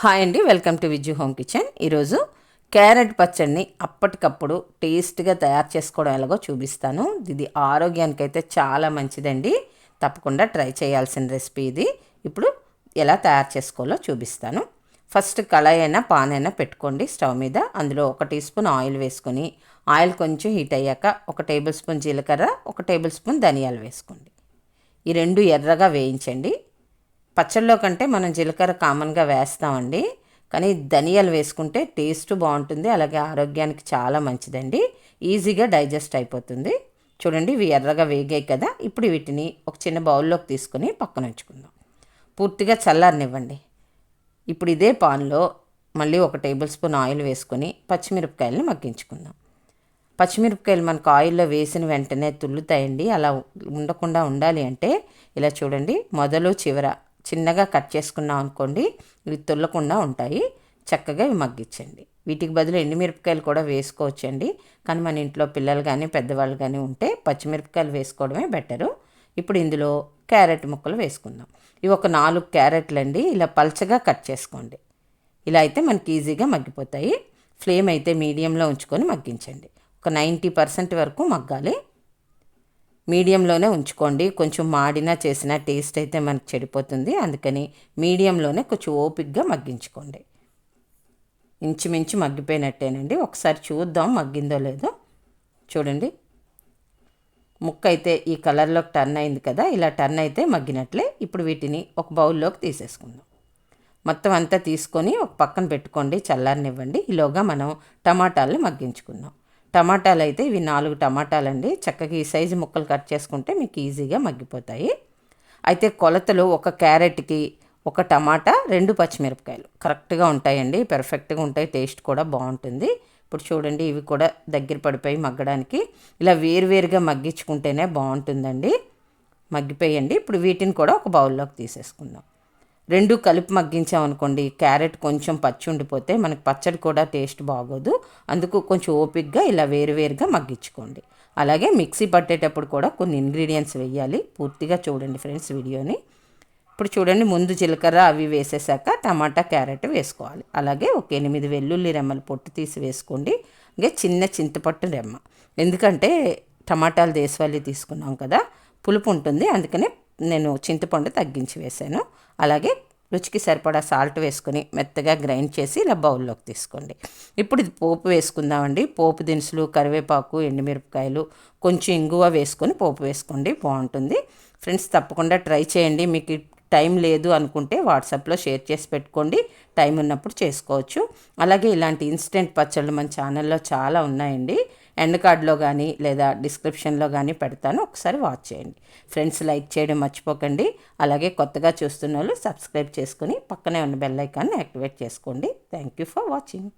Hi అండి, welcome to Vijju home kitchen. ఈరోజు carrot పచ్చడిని అప్పటికప్పుడు టేస్ట్గా తయారు చేసుకోవడం ఎలాగో చూపిస్తాను. ఇది ఆరోగ్యానికి అయితే చాలా మంచిదండి. తప్పకుండా ట్రై చేయాల్సిన రెసిపీ ఇది. ఇప్పుడు ఎలా తయారు చేసుకోవాలో చూపిస్తాను. ఫస్ట్ కళాయి అయినా పాన్ అయినా పెట్టుకోండి స్టవ్ మీద. అందులో 1 టీ స్పూన్ ఆయిల్ వేసుకొని, ఆయిల్ కొంచెం హీట్ అయ్యాక 1 టేబుల్ స్పూన్ జీలకర్ర, 1 టేబుల్ స్పూన్ ధనియాలు వేసుకోండి. ఈ రెండు ఎర్రగా వేయించండి. పచ్చళ్ళలో కంటే మనం జీలకర్ర కామన్గా వేస్తామండి, కానీ ధనియాలు వేసుకుంటే టేస్ట్ బాగుంటుంది, అలాగే ఆరోగ్యానికి చాలా మంచిదండి. ఈజీగా డైజెస్ట్ అయిపోతుంది. చూడండి, ఇవి ఎర్రగా వేగాయి కదా. ఇప్పుడు వీటిని ఒక చిన్న బౌల్లోకి తీసుకొని పక్కన ఉంచుకుందాం. పూర్తిగా చల్లారనివ్వండి. ఇప్పుడు ఇదే పాన్లో మళ్ళీ 1 టేబుల్ స్పూన్ ఆయిల్ వేసుకొని పచ్చిమిరపకాయలని మగ్గించుకుందాం. పచ్చిమిరపకాయలు మనకు ఆయిల్లో వేసిన వెంటనే తుల్లుతాయండి. అలా ఉండకుండా ఉండాలి అంటే ఇలా చూడండి, మొదలు చివర చిన్నగా కట్ చేసుకున్నాం అనుకోండి, ఇవి తుల్లకుండా ఉంటాయి. చక్కగా ఇవి మగ్గించండి. వీటికి బదులు ఎండుమిరపకాయలు కూడా వేసుకోవచ్చండి, కానీ మన ఇంట్లో పిల్లలు కానీ పెద్దవాళ్ళు కానీ ఉంటే పచ్చిమిరపకాయలు వేసుకోవడమే బెటరు. ఇప్పుడు ఇందులో క్యారెట్ ముక్కలు వేసుకుందాం. ఇవి ఒక 4 క్యారెట్లు అండి. ఇలా పల్చగా కట్ చేసుకోండి. ఇలా అయితే మనకి ఈజీగా మగ్గిపోతాయి. ఫ్లేమ్ అయితే మీడియంలో ఉంచుకొని మగ్గించండి. ఒక 90% వరకు మగ్గాలి. మీడియంలోనే ఉంచుకోండి. కొంచెం మాడినా చేసిన టేస్ట్ అయితే మనకు చెడిపోతుంది. అందుకని మీడియంలోనే కొంచెం ఓపిక్గా మగ్గించుకోండి. ఇంచుమించు మగ్గిపోయినట్టేనండి. ఒకసారి చూద్దాం మగ్గిందో లేదో. చూడండి, ముక్క అయితే ఈ కలర్లోకి టర్న్ అయింది కదా. ఇలా టర్న్ అయితే మగ్గినట్లే. ఇప్పుడు వీటిని ఒక బౌల్లోకి తీసేసుకుందాం. మొత్తం అంతా తీసుకొని ఒక పక్కన పెట్టుకోండి, చల్లారనివ్వండి. ఈలోగా మనం టమాటాలను మగ్గించుకుందాం. టమాటాలు అయితే ఇవి 4 టమాటాలండి. చక్కగా ఈ సైజు ముక్కలు కట్ చేసుకుంటే మీకు ఈజీగా మగ్గిపోతాయి. అయితే కొలతలు 1 క్యారెట్కి 1 టమాటా, 2 పచ్చిమిరపకాయలు కరెక్ట్గా ఉంటాయండి. పర్ఫెక్ట్గా ఉంటాయి. టేస్ట్ కూడా బాగుంటుంది. ఇప్పుడు చూడండి, ఇవి కూడా దగ్గర పడిపోయి మగ్గడానికి. ఇలా వేరువేరుగా మగ్గించుకుంటేనే బాగుంటుందండి. మగ్గిపోయండి. ఇప్పుడు వీటిని కూడా ఒక బౌల్లోకి తీసేసుకుందాం. 2 కలిపి మగ్గించామనుకోండి, క్యారెట్ కొంచెం పచ్చి ఉండిపోతే మనకి పచ్చడి కూడా టేస్ట్ బాగోదు. అందుకు కొంచెం ఓపిక్గా ఇలా వేరువేరుగా మగ్గించుకోండి. అలాగే మిక్సీ పట్టేటప్పుడు కూడా కొన్ని ఇంగ్రీడియంట్స్ వేయాలి. పూర్తిగా చూడండి ఫ్రెండ్స్ వీడియోని. ఇప్పుడు చూడండి, ముందు జీలకర్ర అవి వేసేసాక టమాటా క్యారెట్ వేసుకోవాలి. అలాగే ఒక 8 వెల్లుల్లి రెమ్మలు పొట్టు తీసి వేసుకోండి. అలాగే చిన్న చింతపట్టు రెమ్మ, ఎందుకంటే టమాటాలు దేశవాళీ తీసుకున్నాం కదా, పులుపు ఉంటుంది. అందుకనే నేను చింతపండు తగ్గించి వేసాను. అలాగే రుచికి సరిపడా సాల్ట్ వేసుకొని మెత్తగా గ్రైండ్ చేసి ఇలా బౌల్లోకి తీసుకోండి. ఇప్పుడు ఇది పోపు వేసుకుందామండి. పోపు దినుసులు, కరివేపాకు, ఎండుమిరపకాయలు, కొంచెం ఇంగువ వేసుకొని పోపు వేసుకోండి, బాగుంటుంది. ఫ్రెండ్స్, తప్పకుండా ట్రై చేయండి. మీకు టైం లేదు అనుకుంటే వాట్సాప్లో షేర్ చేసి పెట్టుకోండి, టైం ఉన్నప్పుడు చేసుకోవచ్చు. అలాగే ఇలాంటి ఇన్స్టెంట్ పచ్చళ్ళు మన ఛానల్లో చాలా ఉన్నాయండి. ఎండ్ కార్డ్లో కానీ లేదా డిస్క్రిప్షన్లో కానీ పెడతాను, ఒకసారి వాచ్ చేయండి. ఫ్రెండ్స్, లైక్ చేయడం మర్చిపోకండి. అలాగే కొత్తగా చూస్తున్న వాళ్ళు సబ్స్క్రైబ్ చేసుకుని పక్కనే ఉన్న బెల్ ఐకాన్ని యాక్టివేట్ చేసుకోండి. Thank you for watching.